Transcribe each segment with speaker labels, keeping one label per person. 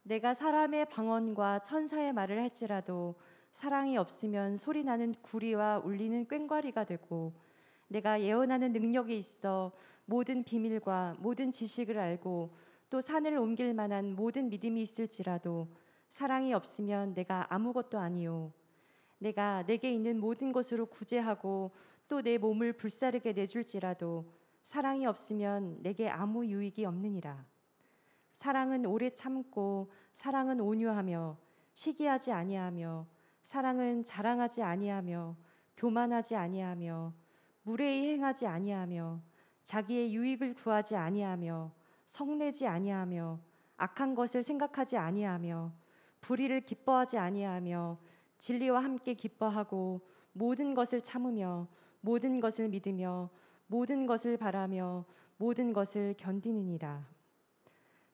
Speaker 1: 내가 사람의 방언과 천사의 말을 할지라도 사랑이 없으면 소리나는 구리와 울리는 꽹과리가 되고, 내가 예언하는 능력이 있어 모든 비밀과 모든 지식을 알고 또 산을 옮길 만한 모든 믿음이 있을지라도 사랑이 없으면 내가 아무것도 아니요. 내가 내게 있는 모든 것으로 구제하고 또 내 몸을 불사르게 내줄지라도 사랑이 없으면 내게 아무 유익이 없느니라. 사랑은 오래 참고, 사랑은 온유하며 시기하지 아니하며, 사랑은 자랑하지 아니하며 교만하지 아니하며 무례히 행하지 아니하며 자기의 유익을 구하지 아니하며 성내지 아니하며 악한 것을 생각하지 아니하며 불의를 기뻐하지 아니하며 진리와 함께 기뻐하고 모든 것을 참으며 모든 것을 믿으며 모든 것을 바라며 모든 것을 견디느니라.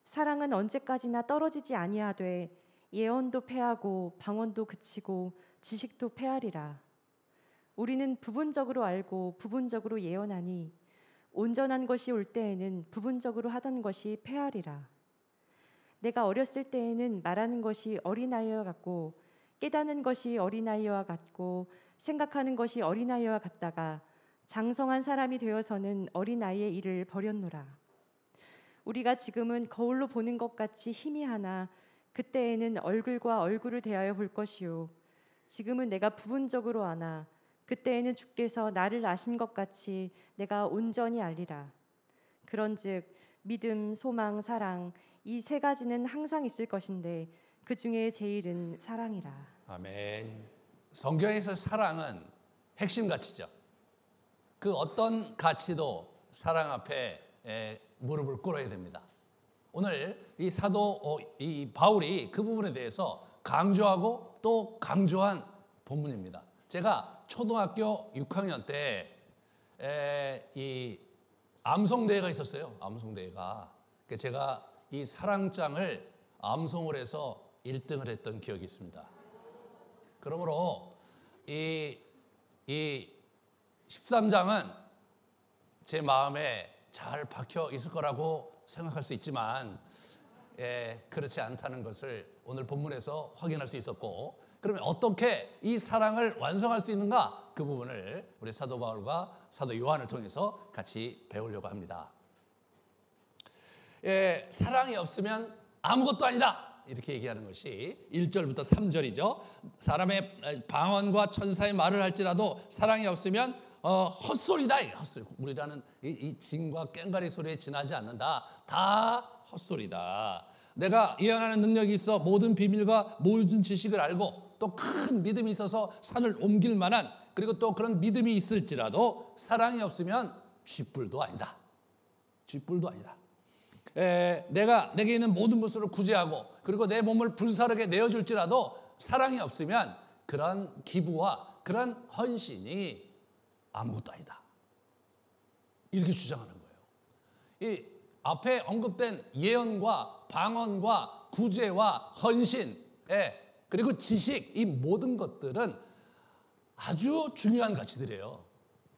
Speaker 1: 사랑은 언제까지나 떨어지지 아니하되 예언도 패하고 방언도 그치고 지식도 패하리라. 우리는 부분적으로 알고 부분적으로 예언하니 온전한 것이 올 때에는 부분적으로 하던 것이 패하리라. 내가 어렸을 때에는 말하는 것이 어린아이와 같고 깨닫는 것이 어린아이와 같고 생각하는 것이 어린아이와 같다가 장성한 사람이 되어서는 어린아이의 일을 버렸노라. 우리가 지금은 거울로 보는 것 같이 희미하나 그때에는 얼굴과 얼굴을 대하여 볼 것이요, 지금은 내가 부분적으로 아나 그때에는 주께서 나를 아신 것 같이 내가 온전히 알리라. 그런즉 믿음, 소망, 사랑, 이 세 가지는 항상 있을 것인데 그 중에 제일은 사랑이라.
Speaker 2: 아멘. 성경에서 사랑은 핵심 가치죠. 그 어떤 가치도 사랑 앞에 무릎을 꿇어야 됩니다. 오늘 이 사도 이 바울이 그 부분에 대해서 강조하고 또 강조한 본문입니다. 제가 초등학교 6학년 때 이 암송대회가 있었어요. 암송대회가. 제가 이 사랑장을 암송을 해서 1등을 했던 기억이 있습니다. 그러므로 이 13장은 제 마음에 잘 박혀 있을 거라고 생각할 수 있지만 그렇지 않다는 것을 오늘 본문에서 확인할 수 있었고, 그러면 어떻게 이 사랑을 완성할 수 있는가, 그 부분을 우리 사도 바울과 사도 요한을 통해서 같이 배우려고 합니다. 사랑이 없으면 아무것도 아니다, 이렇게 얘기하는 것이 1절부터 3절이죠. 사람의 방언과 천사의 말을 할지라도 사랑이 없으면 헛소리다. 헛소리. 우리라는 이 징과 꽹과리 소리에 지나지 않는다. 다 헛소리다. 내가 예언하는 능력이 있어 모든 비밀과 모든 지식을 알고 또 큰 믿음이 있어서 산을 옮길 만한, 그리고 또 그런 믿음이 있을지라도 사랑이 없으면 쥐뿔도 아니다. 쥐뿔도 아니다. 내가 내게 있는 모든 것으로 구제하고 그리고 내 몸을 불사르게 내어줄지라도 사랑이 없으면 그런 기부와 그런 헌신이 아무것도 아니다, 이렇게 주장하는 거예요. 이 앞에 언급된 예언과 방언과 구제와 헌신, 그리고 지식, 이 모든 것들은 아주 중요한 가치들이에요.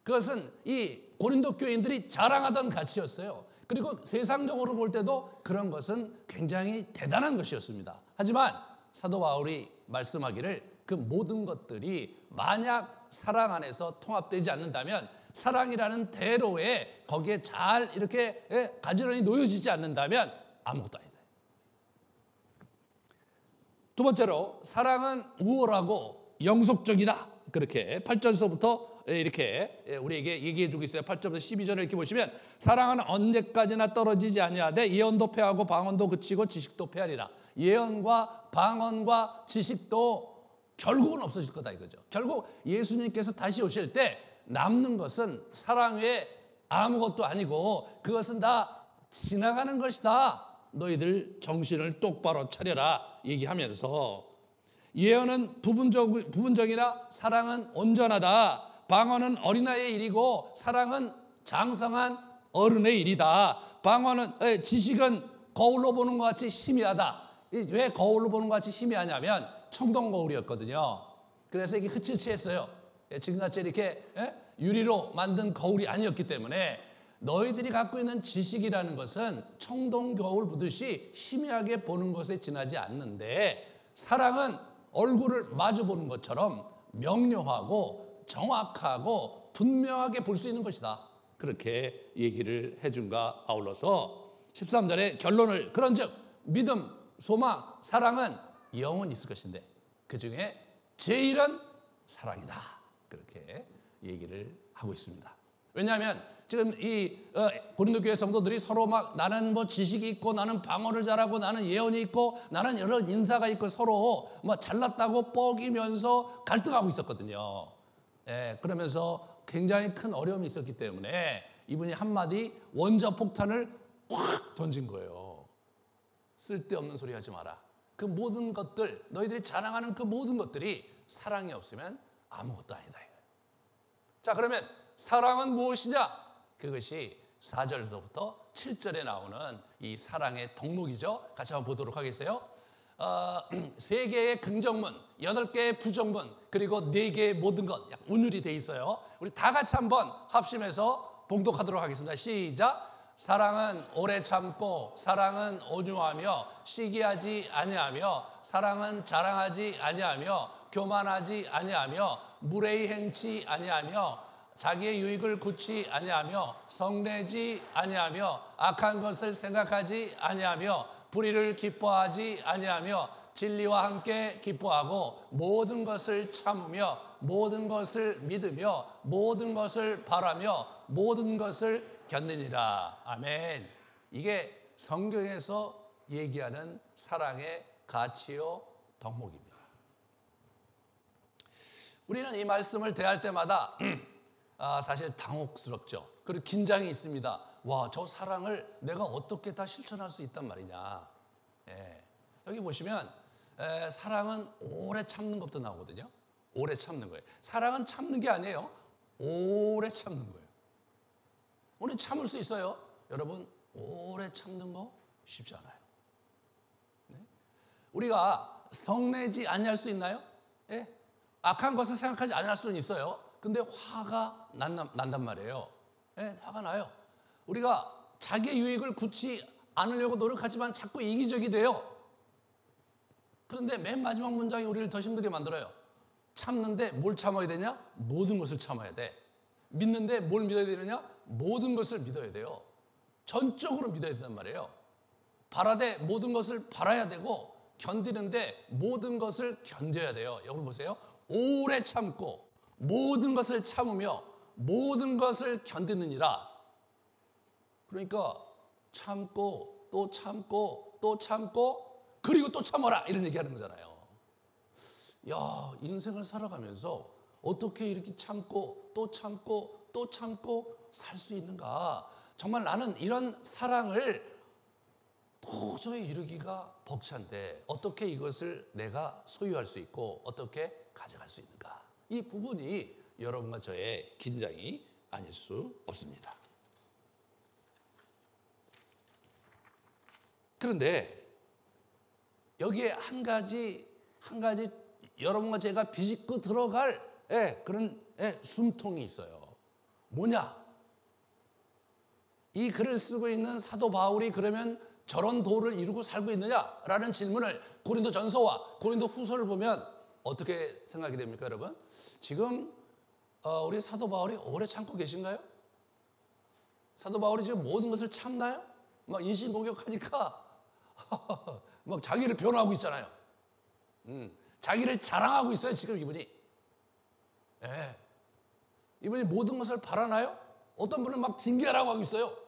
Speaker 2: 그것은 이 고린도 교인들이 자랑하던 가치였어요. 그리고 세상적으로 볼 때도 그런 것은 굉장히 대단한 것이었습니다. 하지만 사도 바울이 말씀하기를 그 모든 것들이 만약 사랑 안에서 통합되지 않는다면, 사랑이라는 대로에 거기에 잘 이렇게 가지런히 놓여지지 않는다면 아무것도 아니다. 두 번째로, 사랑은 우월하고 영속적이다. 그렇게 8절서부터 이렇게 우리에게 얘기해 주고 있어요. 8절부터 12절을 이렇게 보시면, 사랑은 언제까지나 떨어지지 아니하되 예언도 패하고 방언도 그치고 지식도 패하리라. 예언과 방언과 지식도 결국은 없어질 거다 이거죠. 결국 예수님께서 다시 오실 때 남는 것은 사랑 외에 아무것도 아니고 그것은 다 지나가는 것이다. 너희들 정신을 똑바로 차려라 얘기하면서, 예언은 부분적이나 사랑은 온전하다. 방언은 어린아이의 일이고 사랑은 장성한 어른의 일이다. 지식은 거울로 보는 것 같이 희미하다. 왜 거울로 보는 것 같이 희미하냐면 청동 거울이었거든요. 그래서 이게 흐츠흐츠했어요. 지금같이 이렇게 유리로 만든 거울이 아니었기 때문에 너희들이 갖고 있는 지식이라는 것은 청동 겨울 보듯이 희미하게 보는 것에 지나지 않는데 사랑은 얼굴을 마주 보는 것처럼 명료하고 정확하고 분명하게 볼 수 있는 것이다. 그렇게 얘기를 해준가 아울러서 13절의 결론을 그런즉 믿음, 소망, 사랑은 영원히 있을 것인데 그 중에 제일은 사랑이다. 그렇게 얘기를 하고 있습니다. 왜냐하면 지금 이 고린도 교회 성도들이 서로 막 나는 뭐 지식이 있고 나는 방언을 잘하고 나는 예언이 있고 나는 여러 인사가 있고 서로 뭐 잘났다고 뻐기면서 갈등하고 있었거든요. 그러면서 굉장히 큰 어려움이 있었기 때문에 이분이 한마디 원자폭탄을 확 던진 거예요. 쓸데없는 소리 하지 마라. 그 모든 것들, 너희들이 자랑하는 그 모든 것들이 사랑이 없으면 아무것도 아니다. 자, 그러면 사랑은 무엇이냐? 그것이 4절부터 7절에 나오는 이 사랑의 덕목이죠. 같이 한번 보도록 하겠어요. 3개의 긍정문, 8개의 부정문, 그리고 4개의 모든 것, 운율이 돼 있어요. 우리 다 같이 한번 합심해서 봉독하도록 하겠습니다. 시작. 사랑은 오래 참고, 사랑은 온유하며, 시기하지 아니하며, 사랑은 자랑하지 아니하며, 교만하지 아니하며, 무례히 행치 아니하며, 자기의 유익을 굳지 아니하며, 성내지 아니하며, 악한 것을 생각하지 아니하며, 불의를 기뻐하지 아니하며, 진리와 함께 기뻐하고, 모든 것을 참으며, 모든 것을 믿으며, 모든 것을 바라며, 모든 것을 견디니라. 아멘. 이게 성경에서 얘기하는 사랑의 가치요 덕목입니다. 우리는 이 말씀을 대할 때마다 사실 당혹스럽죠. 그리고 긴장이 있습니다. 와, 저 사랑을 내가 어떻게 다 실천할 수 있단 말이냐. 여기 보시면 사랑은 오래 참는 것도 나오거든요. 오래 참는 거예요. 사랑은 참는 게 아니에요. 오래 참는 거예요. 우리 참을 수 있어요. 여러분, 오래 참는 거 쉽지 않아요. 우리가 성내지 아니할 수 있나요? 악한 것을 생각하지 않을 수는 있어요. 근데 화가 난단 말이에요. 화가 나요. 우리가 자기의 유익을 굳지 않으려고 노력하지만 자꾸 이기적이 돼요. 그런데 맨 마지막 문장이 우리를 더 힘들게 만들어요. 참는데 뭘 참아야 되냐? 모든 것을 참아야 돼. 믿는데 뭘 믿어야 되느냐? 모든 것을 믿어야 돼요. 전적으로 믿어야 된단 말이에요. 바라되 모든 것을 바라야 되고, 견디는데 모든 것을 견뎌야 돼요. 여기 보세요. 오래 참고 모든 것을 참으며 모든 것을 견디느니라. 그러니까 참고 또 참고 또 참고 그리고 또 참아라, 이런 얘기하는 거잖아요. 야, 인생을 살아가면서 어떻게 이렇게 참고 또 참고 또 참고 살 수 있는가? 정말 나는 이런 사랑을 도저히 이루기가 벅찬데 어떻게 이것을 내가 소유할 수 있고 어떻게 가져갈 수 있는가? 이 부분이 여러분과 저의 긴장이 아닐 수 없습니다. 그런데 여기에 한 가지 여러분과 제가 비집고 들어갈 그런 숨통이 있어요. 뭐냐? 이 글을 쓰고 있는 사도 바울이 그러면 저런 도를 이루고 살고 있느냐라는 질문을 고린도 전서와 고린도 후서를 보면 어떻게 생각이 됩니까, 여러분? 지금 우리 사도 바울이 오래 참고 계신가요? 사도 바울이 지금 모든 것을 참나요? 막 인신공격하니까 막 자기를 변호하고 있잖아요. 자기를 자랑하고 있어요, 지금 이분이. 이분이 모든 것을 바라나요? 어떤 분은 막 징계하라고 하고 있어요.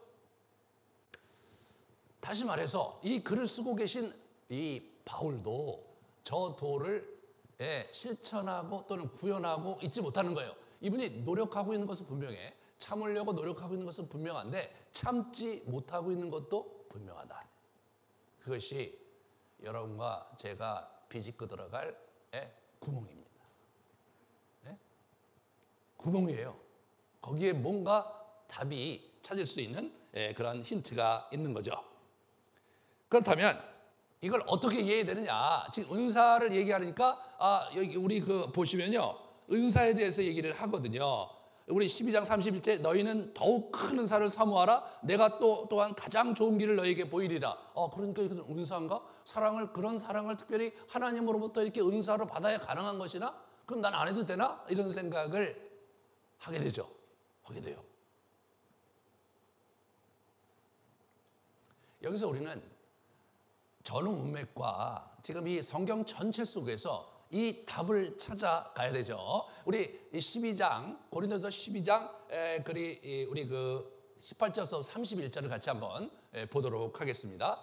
Speaker 2: 다시 말해서 이 글을 쓰고 계신 이 바울도 저 도를 실천하고 또는 구현하고 있지 못하는 거예요. 이분이 노력하고 있는 것은 분명해. 참으려고 노력하고 있는 것은 분명한데 참지 못하고 있는 것도 분명하다. 그것이 여러분과 제가 비집고 들어갈 구멍입니다. 구멍이에요. 거기에 뭔가 답이 찾을 수 있는 그런 힌트가 있는 거죠. 그렇다면 이걸 어떻게 이해해야 되느냐? 지금 은사를 얘기하니까 여기 우리 보시면요, 은사에 대해서 얘기를 하거든요. 우리 12장 31절 너희는 더욱 큰 은사를 사모하라. 내가 또한 가장 좋은 길을 너희에게 보이리라. 그러니까 이것은 은사인가? 그런 사랑을 특별히 하나님으로부터 이렇게 은사로 받아야 가능한 것이나? 그럼 난 안 해도 되나? 이런 생각을 하게 되죠. 하게 돼요. 여기서 우리는 전후 문맥과 지금 이 성경 전체 속에서 이 답을 찾아가야 되죠. 우리 12장 고린도서 12장 우리 그 18절에서 31절을 같이 한번 보도록 하겠습니다.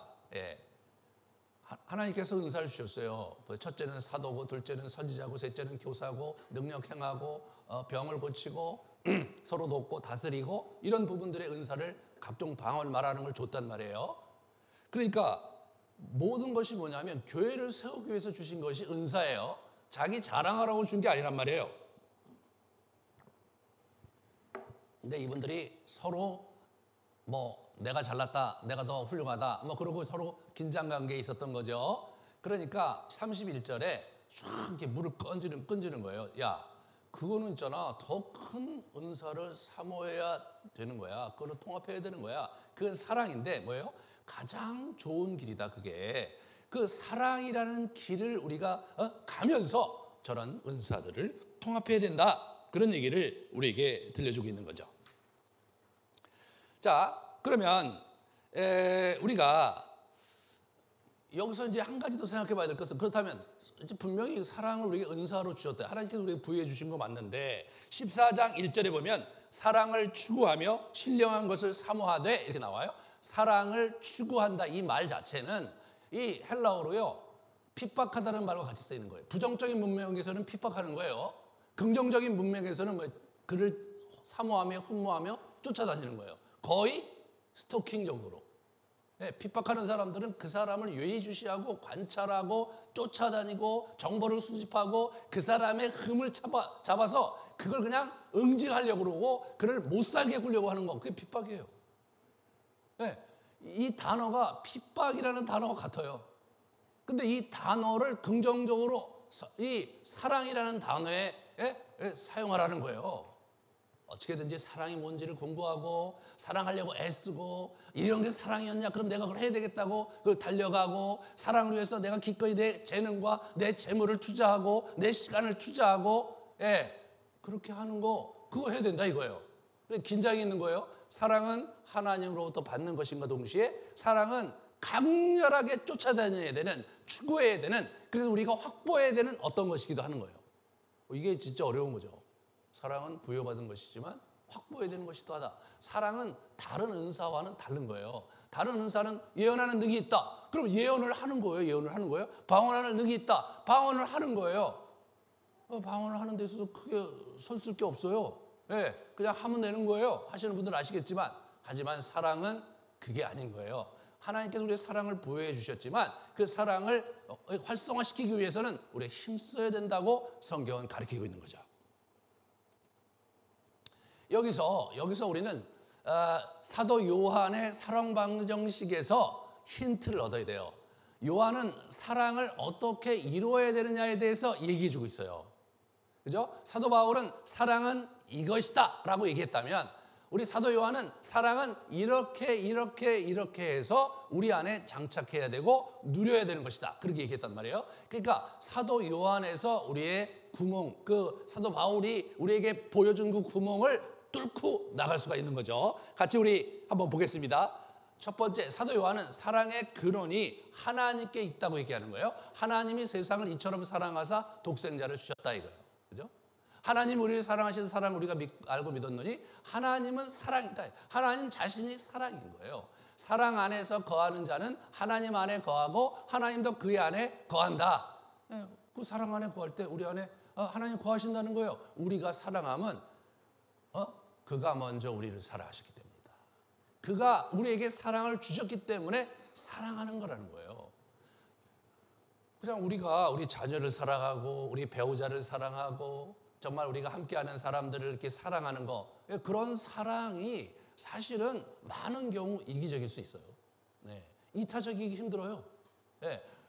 Speaker 2: 하나님께서 은사를 주셨어요. 첫째는 사도고, 둘째는 선지자고, 셋째는 교사고, 능력 행하고, 병을 고치고, 서로 돕고 다스리고, 이런 부분들의 은사를 각종 방언 말하는 걸 줬단 말이에요. 그러니까 모든 것이 뭐냐면 교회를 세우기 위해서 주신 것이 은사예요. 자기 자랑하라고 준 게 아니란 말이에요. 근데 이분들이 서로 내가 잘났다, 내가 더 훌륭하다, 그러고 서로 긴장 관계에 있었던 거죠. 그러니까 31절에 쫙 이렇게 물을 끈지는 거예요. 야, 그거는 있잖아, 더 큰 은사를 사모해야 되는 거야. 그거를 통합해야 되는 거야. 그건 사랑인데 뭐예요? 가장 좋은 길이다. 그게 그 사랑이라는 길을 우리가 가면서 저런 은사들을 통합해야 된다. 그런 얘기를 우리에게 들려주고 있는 거죠. 자, 그러면 우리가 여기서 이제 한 가지 더 생각해 봐야 될 것은, 그렇다면 이제 분명히 사랑을 우리에게 은사로 주셨다. 하나님께서 우리에게 부여해 주신 거 맞는데 14장 1절에 보면 사랑을 추구하며 신령한 것을 사모하되 이렇게 나와요. 사랑을 추구한다. 이 말 자체는 이 헬라어로요, 핍박하다는 말과 같이 쓰이는 거예요. 부정적인 문맥에서는 핍박하는 거예요. 긍정적인 문맥에서는 그를 사모하며 흠모하며 쫓아다니는 거예요. 거의 스토킹적으로. 핍박하는 사람들은 그 사람을 예의주시하고 관찰하고 쫓아다니고 정보를 수집하고 그 사람의 흠을 잡아서 그걸 그냥 응징하려고 그러고 그를 못 살게 굴려고 하는 거, 그게 핍박이에요. 이 단어가 핍박이라는 단어가 같아요. 근데 이 단어를 긍정적으로 이 사랑이라는 단어에 사용하라는 거예요. 어떻게든지 사랑이 뭔지를 공부하고 사랑하려고 애쓰고, 이런 게 사랑이었냐? 그럼 내가 그걸 해야 되겠다고 그걸 달려가고, 사랑을 위해서 내가 기꺼이 내 재능과 내 재물을 투자하고 내 시간을 투자하고, 그렇게 하는 거, 그거 해야 된다 이거예요. 긴장이 있는 거예요. 사랑은 하나님으로부터 받는 것인가 동시에 사랑은 강렬하게 쫓아다녀야 되는, 추구해야 되는, 그래서 우리가 확보해야 되는 어떤 것이기도 하는 거예요. 이게 진짜 어려운 거죠. 사랑은 부여받은 것이지만 확보해야 되는 것이기도 하다. 사랑은 다른 은사와는 다른 거예요. 다른 은사는 예언하는 능이 있다. 그럼 예언을 하는 거예요. 예언을 하는 거예요. 방언하는 능이 있다. 방언을 하는 거예요. 방언을 하는 데 있어서 크게 설쓸 게 없어요. 그냥 하면 되는 거예요. 하시는 분들은 아시겠지만, 하지만 사랑은 그게 아닌 거예요. 하나님께서 우리의 사랑을 부여해 주셨지만 그 사랑을 활성화시키기 위해서는 우리가 힘써야 된다고 성경은 가르치고 있는 거죠. 여기서 우리는 사도 요한의 사랑 방정식에서 힌트를 얻어야 돼요. 요한은 사랑을 어떻게 이루어야 되느냐에 대해서 얘기해 주고 있어요. 그죠? 사도 바울은 사랑은 이것이다 라고 얘기했다면, 우리 사도 요한은 사랑은 이렇게 해서 우리 안에 장착해야 되고 누려야 되는 것이다, 그렇게 얘기했단 말이에요. 그러니까 사도 요한에서 우리의 구멍, 그 사도 바울이 우리에게 보여준 그 구멍을 뚫고 나갈 수가 있는 거죠. 같이 우리 한번 보겠습니다. 첫 번째, 사도 요한은 사랑의 근원이 하나님께 있다고 얘기하는 거예요. 하나님이 세상을 이처럼 사랑하사 독생자를 주셨다 이거예요. 그죠? 하나님 우리를 사랑하시는 사랑 우리가 알고 믿었느니 하나님은 사랑이다. 하나님 자신이 사랑인 거예요. 사랑 안에서 거하는 자는 하나님 안에 거하고 하나님도 그의 안에 거한다. 그 사랑 안에 거할 때 우리 안에 하나님 거하신다는 거예요. 우리가 사랑하면 그가 먼저 우리를 사랑하셨기 때문이다. 그가 우리에게 사랑을 주셨기 때문에 사랑하는 거라는 거예요. 그냥 우리가 우리 자녀를 사랑하고 우리 배우자를 사랑하고 정말 우리가 함께하는 사람들을 이렇게 사랑하는 거, 그런 사랑이 사실은 많은 경우 이기적일 수 있어요. 이타적이기 힘들어요.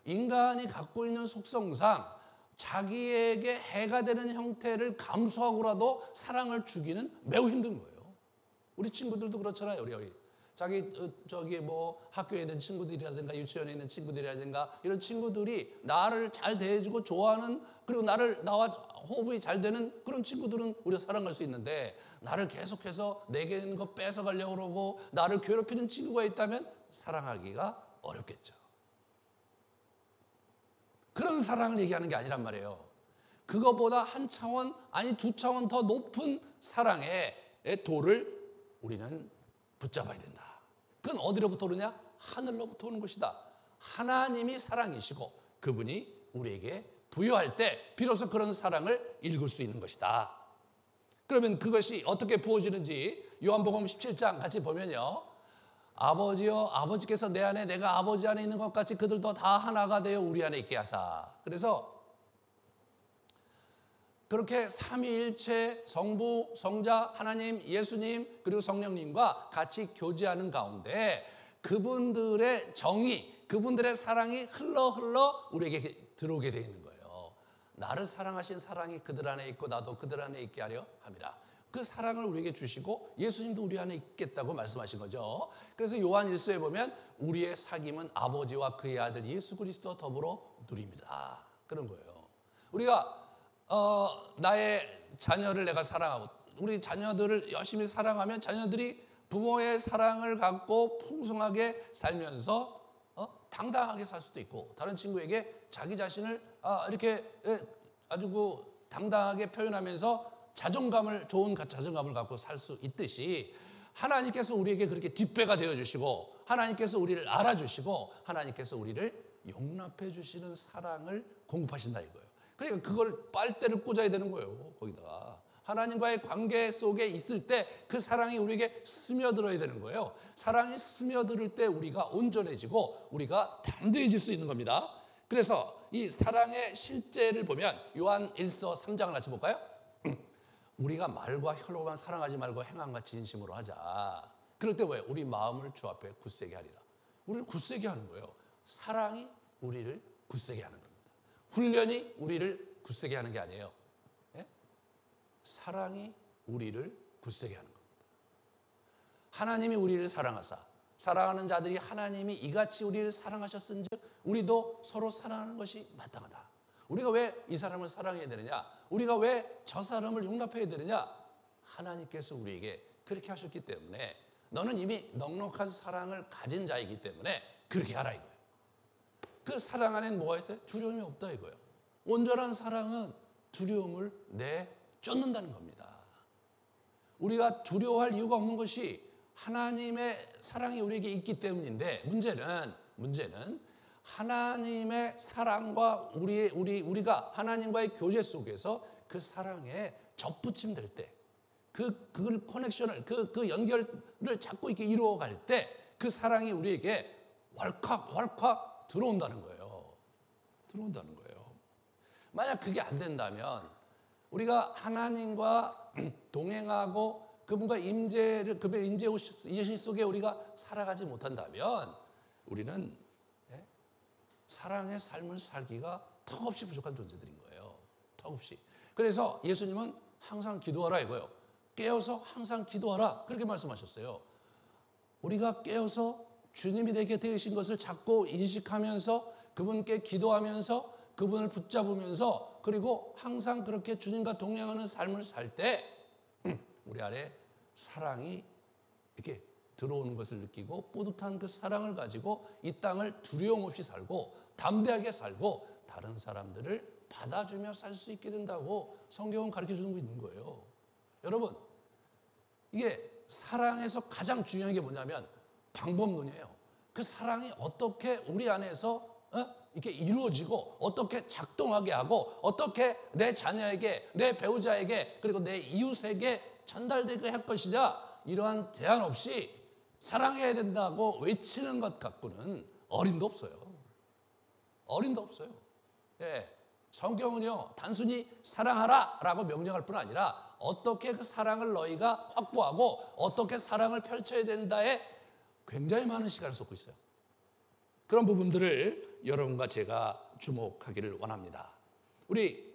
Speaker 2: 인간이 갖고 있는 속성상 자기에게 해가 되는 형태를 감수하고라도 사랑을 주기는 매우 힘든 거예요. 우리 친구들도 그렇잖아요. 우리 저기 뭐 학교에 있는 친구들이라든가 유치원에 있는 친구들이라든가 이런 친구들이 나를 잘 대해주고 좋아하는, 그리고 나와 호흡이 잘 되는 그런 친구들은 우리가 사랑할 수 있는데, 나를 계속해서 내게 있는 거 뺏어가려고 그러고 나를 괴롭히는 친구가 있다면 사랑하기가 어렵겠죠. 그런 사랑을 얘기하는 게 아니란 말이에요. 그것보다 한 차원, 아니 두 차원 더 높은 사랑의 도를 우리는 붙잡아야 된다. 그건 어디로부터 오느냐? 하늘로부터 오는 것이다. 하나님이 사랑이시고 그분이 우리에게 부여할 때 비로소 그런 사랑을 읽을 수 있는 것이다. 그러면 그것이 어떻게 부어지는지 요한복음 17장 같이 보면요. 아버지여, 아버지께서 내 안에, 내가 아버지 안에 있는 것 같이 그들도 다 하나가 되어 우리 안에 있게 하사. 그래서 그렇게 삼위일체 성부, 성자, 하나님, 예수님 그리고 성령님과 같이 교제하는 가운데 그분들의 정의, 그분들의 사랑이 흘러 우리에게 들어오게 되어 있는 거예요. 나를 사랑하신 사랑이 그들 안에 있고 나도 그들 안에 있게 하려 함이라. 그 사랑을 우리에게 주시고 예수님도 우리 안에 있겠다고 말씀하신 거죠. 그래서 요한 1서에 보면 우리의 사귐은 아버지와 그의 아들 예수 그리스도와 더불어 누립니다. 그런 거예요. 우리가 나의 자녀를 내가 사랑하고 우리 자녀들을 열심히 사랑하면 자녀들이 부모의 사랑을 갖고 풍성하게 살면서 당당하게 살 수도 있고, 다른 친구에게 자기 자신을 이렇게 아주 당당하게 표현하면서 좋은 자존감을 갖고 살 수 있듯이, 하나님께서 우리에게 그렇게 뒷배가 되어주시고 하나님께서 우리를 알아주시고 하나님께서 우리를 용납해 주시는 사랑을 공급하신다 이거예요. 그러니까 그걸 빨대를 꽂아야 되는 거예요. 거기다가 하나님과의 관계 속에 있을 때 그 사랑이 우리에게 스며들어야 되는 거예요. 사랑이 스며들 때 우리가 온전해지고 우리가 담대해질 수 있는 겁니다. 그래서 이 사랑의 실제를 보면 요한 1서 3장을 같이 볼까요? 우리가 말과 혀로만 사랑하지 말고 행함과 진심으로 하자. 그럴 때 뭐예요? 우리 마음을 주 앞에 굳세게 하리라. 우리를 굳세게 하는 거예요. 사랑이 우리를 굳세게 하는 겁니다. 훈련이 우리를 굳세게 하는 게 아니에요. 예? 사랑이 우리를 굳세게 하는 겁니다. 하나님이 우리를 사랑하사 사랑하는 자들이 하나님이 이같이 우리를 사랑하셨은즉 우리도 서로 사랑하는 것이 마땅하다. 우리가 왜 이 사람을 사랑해야 되느냐? 우리가 왜 저 사람을 용납해야 되느냐? 하나님께서 우리에게 그렇게 하셨기 때문에 너는 이미 넉넉한 사랑을 가진 자이기 때문에 그렇게 하라 이거예요. 그 사랑 안에는 뭐가 있어요? 두려움이 없다 이거예요. 온전한 사랑은 두려움을 내쫓는다는 겁니다. 우리가 두려워할 이유가 없는 것이 하나님의 사랑이 우리에게 있기 때문인데, 문제는 하나님의 사랑과 우리가 하나님과의 교제 속에서 그 사랑에 접붙임 될 때, 그걸 커넥션을, 그 연결을 자꾸 이렇게 이루어갈 때 그 사랑이 우리에게 왈칵 들어온다는 거예요. 만약 그게 안 된다면 우리가 하나님과 동행하고 그분의 임재 속에 우리가 살아가지 못한다면 우리는 사랑의 삶을 살기가 턱없이 부족한 존재들인 거예요. 턱없이. 그래서 예수님은 항상 기도하라 이거예요. 깨어서 항상 기도하라 그렇게 말씀하셨어요. 우리가 깨어서 주님이 내 곁에 계신 것을 자꾸 인식하면서 그분께 기도하면서 그분을 붙잡으면서 그리고 항상 그렇게 주님과 동행하는 삶을 살 때 우리 안에 사랑이 이렇게 들어오는 것을 느끼고 뿌듯한 그 사랑을 가지고 이 땅을 두려움 없이 살고 담대하게 살고 다른 사람들을 받아주며 살 수 있게 된다고 성경은 가르쳐주는 거 있는 거예요. 여러분, 이게 사랑에서 가장 중요한 게 뭐냐면 방법론이에요. 그 사랑이 어떻게 우리 안에서 이렇게 이루어지고 어떻게 작동하게 하고 어떻게 내 자녀에게, 내 배우자에게 그리고 내 이웃에게 전달되게 할 것이냐, 이러한 제한 없이 사랑해야 된다고 외치는 것 갖고는 어림도 없어요. 예, 성경은요 단순히 사랑하라라고 명령할 뿐 아니라 어떻게 그 사랑을 너희가 확보하고 어떻게 사랑을 펼쳐야 된다에 굉장히 많은 시간을 쏟고 있어요. 그런 부분들을 여러분과 제가 주목하기를 원합니다. 우리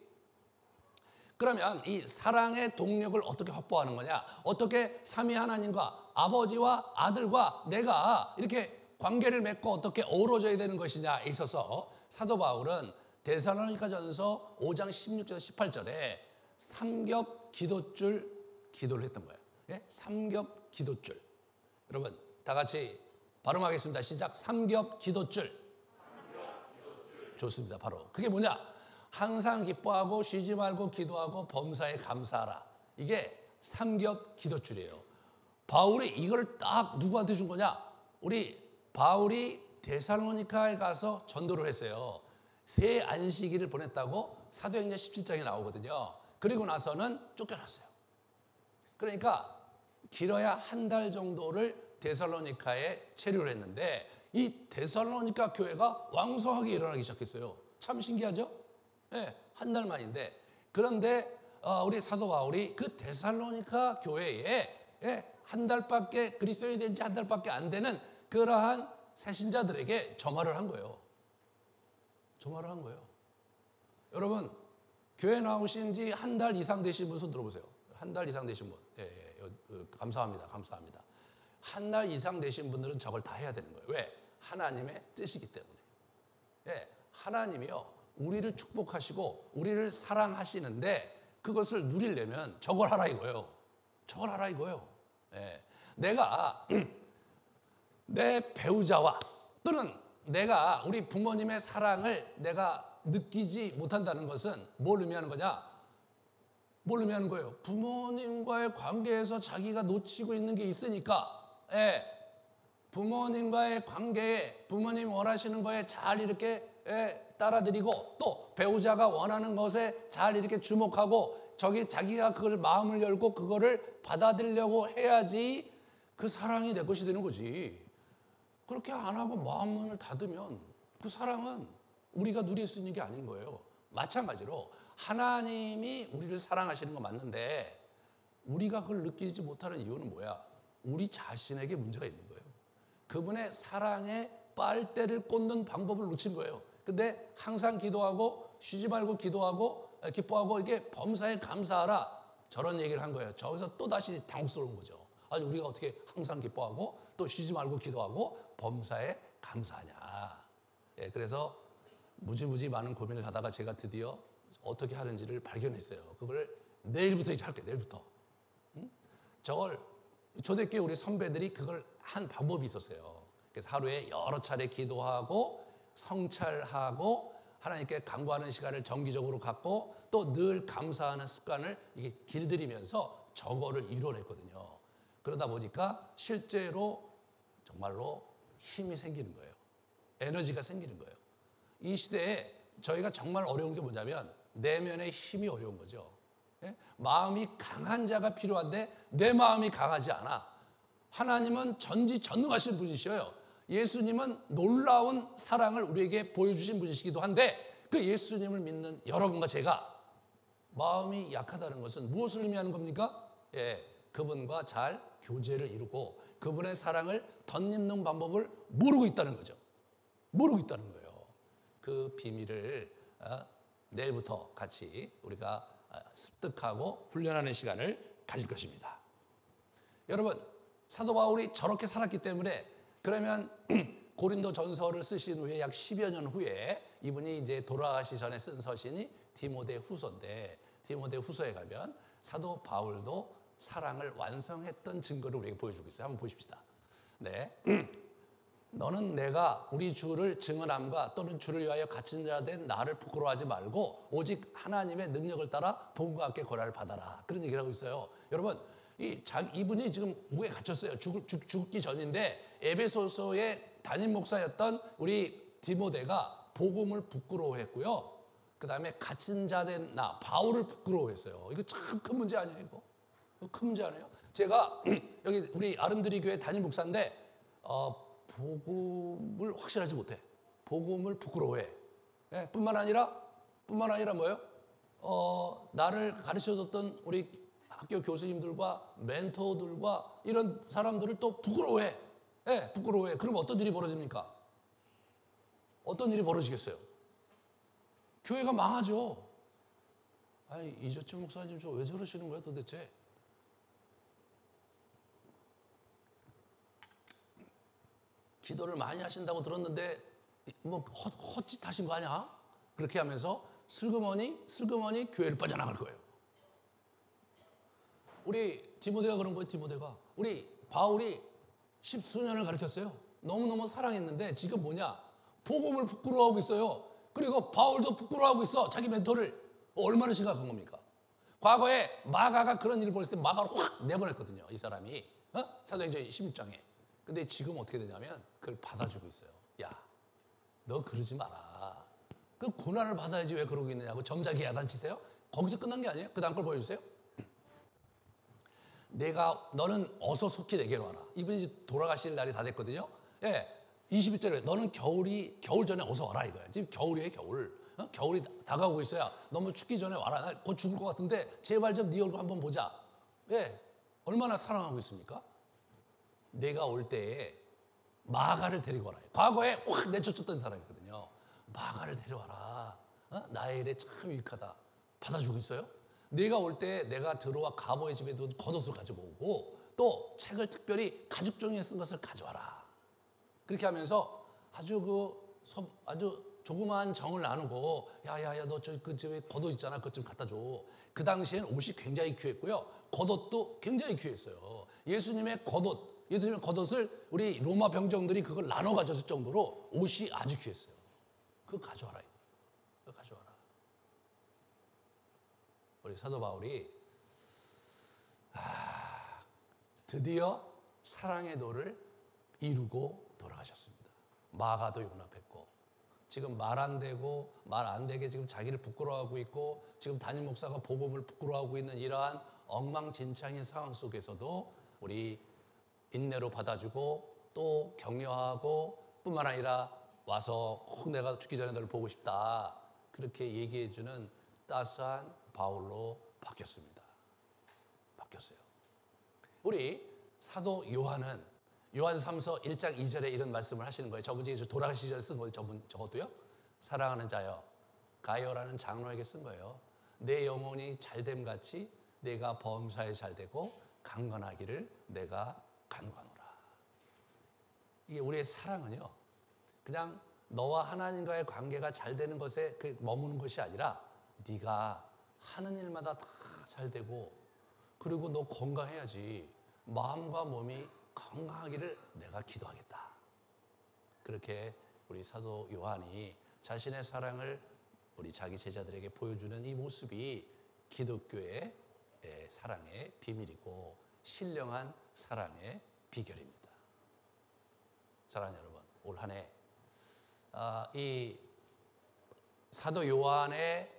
Speaker 2: 그러면 이 사랑의 동력을 어떻게 확보하는 거냐? 어떻게 삼위 하나님과 아버지와 아들과 내가 이렇게 관계를 맺고 어떻게 어우러져야 되는 것이냐에 있어서 사도 바울은 데살로니가전서 5장 16절 18절에 삼겹 기도줄 기도를 했던 거예요. 예? 삼겹 기도줄. 여러분 다 같이 발음하겠습니다. 시작. 삼겹 기도줄. 좋습니다. 바로 그게 뭐냐? 항상 기뻐하고 쉬지 말고 기도하고 범사에 감사하라. 이게 삼겹 기도줄이에요. 바울이 이걸 딱 누구한테 준 거냐? 우리 바울이 데살로니카에 가서 전도를 했어요. 새 안식일을 보냈다고 사도행전 17장에 나오거든요. 그리고 나서는 쫓겨났어요. 그러니까 길어야 한 달 정도를 데살로니카에 체류를 했는데 이 데살로니카 교회가 왕성하게 일어나기 시작했어요. 참 신기하죠? 네, 한 달 만인데. 그런데 우리 사도 바울이 그 데살로니카 교회에 한 달밖에 그리스도인이 된 지 한 달밖에 안 되는 그러한 새신자들에게 점화를 한 거예요. 점화를 한 거예요. 여러분 교회 나오신 지 한 달 이상 되신 분 손 들어보세요. 한 달 이상 되신 분. 감사합니다. 감사합니다. 한 달 이상 되신 분들은 저걸 다 해야 되는 거예요. 왜? 하나님의 뜻이기 때문에. 하나님이요. 우리를 축복하시고 우리를 사랑하시는데 그것을 누리려면 저걸 하라 이거예요. 저걸 하라 이거예요. 내가 내 배우자와 또는 내가 우리 부모님의 사랑을 내가 느끼지 못한다는 것은 뭘 의미하는 거냐? 뭘 의미하는 거예요? 부모님과의 관계에서 자기가 놓치고 있는 게 있으니까 부모님과의 관계에 부모님 원하시는 거에 잘 이렇게 따라드리고 또 배우자가 원하는 것에 잘 이렇게 주목하고 자기가 그걸 마음을 열고 그거를 받아들이려고 해야지 그 사랑이 내 것이 되는 거지. 그렇게 안 하고 마음을 닫으면 그 사랑은 우리가 누릴 수 있는 게 아닌 거예요. 마찬가지로 하나님이 우리를 사랑하시는 건 맞는데 우리가 그걸 느끼지 못하는 이유는 뭐야? 우리 자신에게 문제가 있는 거예요. 그분의 사랑에 빨대를 꽂는 방법을 놓친 거예요. 근데 항상 기도하고 쉬지 말고 기도하고 기뻐하고 이게 범사에 감사하라 저런 얘기를 한 거예요. 저기서 또 다시 당혹스러운 거죠. 아니 우리가 어떻게 항상 기뻐하고 또 쉬지 말고 기도하고 범사에 감사하냐. 그래서 무지무지 많은 고민을 하다가 제가 드디어 어떻게 하는지를 발견했어요. 그걸 내일부터 이렇게 할게요. 내일부터. 저걸 초대교회 우리 선배들이 그걸 한 방법이 있었어요. 그래서 하루에 여러 차례 기도하고 성찰하고 하나님께 간구하는 시간을 정기적으로 갖고 또 늘 감사하는 습관을 이게 길들이면서 저거를 이뤄냈거든요. 그러다 보니까 실제로 정말로 힘이 생기는 거예요. 에너지가 생기는 거예요. 이 시대에 저희가 정말 어려운 게 뭐냐면 내면의 힘이 어려운 거죠. 마음이 강한 자가 필요한데 내 마음이 강하지 않아. 하나님은 전지전능하신 분이셔요. 예수님은 놀라운 사랑을 우리에게 보여주신 분이시기도 한데 그 예수님을 믿는 여러분과 제가 마음이 약하다는 것은 무엇을 의미하는 겁니까? 그분과 잘 교제를 이루고 그분의 사랑을 덧입는 방법을 모르고 있다는 거죠. 모르고 있다는 거예요. 그 비밀을 내일부터 같이 우리가 습득하고 훈련하는 시간을 가질 것입니다. 여러분, 사도 바울이 저렇게 살았기 때문에 그러면 고린도 전서를 쓰신 후에 약 10여 년 후에 이분이 이제 돌아가시 전에 쓴 서신이 디모데 후서인데 디모데 후서에 가면 사도 바울도 사랑을 완성했던 증거를 우리에게 보여주고 있어요. 한번 보십시다. 네. 너는 내가 우리 주를 증언함과 또는 주를 위하여 갇힌 자 된 나를 부끄러워하지 말고 오직 하나님의 능력을 따라 복음과 함께 고난을 받아라. 그런 얘기를 하고 있어요. 여러분, 이분이 지금 옥에 갇혔어요. 죽기 전인데 에베소서의 담임 목사였던 우리 디모데가 복음을 부끄러워했고요. 그 다음에 갇힌 자 된 나 바울을 부끄러워했어요. 이거 참 큰 문제 아니에요, 이거? 큰 문제 아니에요? 제가 여기 우리 아름드리 교회 담임 목사인데 복음을 확실하지 못해. 복음을 부끄러워해. 뿐만 아니라 뭐예요? 나를 가르쳐줬던 우리 학교 교수님들과 멘토들과 이런 사람들을 또 부끄러워해. 부끄러워해. 그럼 어떤 일이 벌어집니까? 어떤 일이 벌어지겠어요? 교회가 망하죠. 아니, 이조철 목사님 저 왜 저러시는 거예요 도대체? 기도를 많이 하신다고 들었는데 뭐 헛짓 하신 거 아니야? 그렇게 하면서 슬그머니 교회를 빠져나갈 거예요. 우리 디모데가 그런 거예요. 디모데가 우리 바울이 10수년을 가르쳤어요. 너무너무 사랑했는데 지금 뭐냐? 복음을 부끄러워하고 있어요. 그리고 바울도 부끄러워하고 있어. 자기 멘토를. 얼마나 심각한 겁니까? 과거에 마가가 그런 일을 벌였을 때 마가를 확 내보냈거든요. 이 사람이. 사도행전 16장에. 근데 지금 어떻게 되냐면 그걸 받아주고 있어요. 야, 너 그러지 마라. 그 고난을 받아야지 왜 그러고 있느냐고 점잖게 야단치세요? 거기서 끝난 게 아니에요. 그 다음 걸 보여주세요. 너는 어서 속히 내게로 와라. 이분이 이제 돌아가실 날이 다 됐거든요. 예, 21절에 너는 겨울 전에 어서 와라 이거야. 지금 겨울이에요, 겨울. 겨울이 다가오고 있어야 너무 춥기 전에 와라. 나 곧 죽을 것 같은데 제발 좀 네 얼굴 한번 보자. 예, 얼마나 사랑하고 있습니까? 내가 올 때에 마가를 데리고 와라. 과거에 확 내쫓았던 사람이거든요. 마가를 데려와라. 나의 일에 참 유익하다. 받아주고 있어요. 내가 올 때 내가 들어와 가보의 집에도 겉옷을 가지고 오고 또 책을 특별히 가죽 종이에 쓴 것을 가져와라. 그렇게 하면서 아주 조그마한 정을 나누고 야야야 너 저 그 집에 겉옷 있잖아. 그것 좀 갖다 줘. 그 당시엔 옷이 굉장히 귀했고요. 겉옷도 굉장히 귀했어요. 예수님의 겉옷을 우리 로마 병정들이 그걸 나눠 가졌을 정도로 옷이 아주 귀했어요. 그거 가져와라. 그거 가져와라. 우리 사도 바울이 드디어 사랑의 도를 이루고 돌아가셨습니다. 마가도 용납했고 지금 말 안 되고 말 안 되게 지금 자기를 부끄러워하고 있고 지금 담임 목사가 복음을 부끄러워하고 있는 이러한 엉망진창인 상황 속에서도 우리 인내로 받아주고 또 격려하고 뿐만 아니라 와서 내가 죽기 전에 너를 보고 싶다. 그렇게 얘기해주는 따스한 바울로 바뀌었습니다. 바뀌었어요. 우리 사도 요한은 요한삼서 1장 2절에 이런 말씀을 하시는 거예요. 저분이 돌아가시기 전에 쓴 거예요. 저것도요. 사랑하는 자여 가요라는 장로에게 쓴 거예요. 내 영혼이 잘됨 같이 내가 범사에 잘되고 강건하기를 내가 간구하노라. 이게 우리의 사랑은요. 그냥 너와 하나님과의 관계가 잘 되는 것에 머무는 것이 아니라 네가 하는 일마다 다 잘 되고 그리고 너 건강해야지. 마음과 몸이 건강하기를 내가 기도하겠다. 그렇게 우리 사도 요한이 자신의 사랑을 우리 자기 제자들에게 보여주는 이 모습이 기독교의 사랑의 비밀이고 신령한 사랑의 비결입니다. 사랑하는 여러분, 올 한 해 이 사도 요한의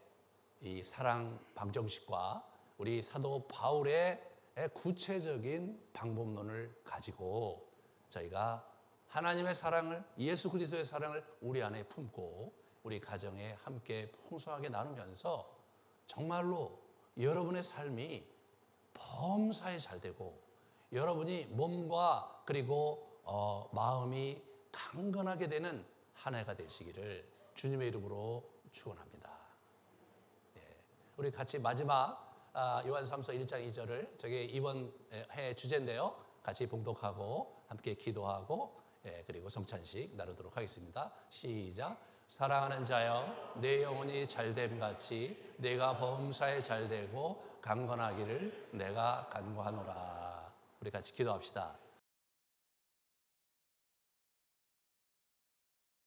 Speaker 2: 이 사랑 방정식과 우리 사도 바울의 구체적인 방법론을 가지고 저희가 하나님의 사랑을, 예수 그리스도의 사랑을 우리 안에 품고 우리 가정에 함께 풍성하게 나누면서 정말로 여러분의 삶이 범사에 잘 되고 여러분이 몸과 그리고 마음이 강건하게 되는 한 해가 되시기를 주님의 이름으로 축원합니다. 우리 같이 마지막 요한삼서 1장 2절을 저게 이번 해 주제인데요. 같이 봉독하고 함께 기도하고 그리고 성찬식 나누도록 하겠습니다. 시작. 사랑하는 자여 내 영혼이 잘됨 같이 내가 범사에 잘되고 강건하기를 내가 간구하노라. 우리 같이 기도합시다.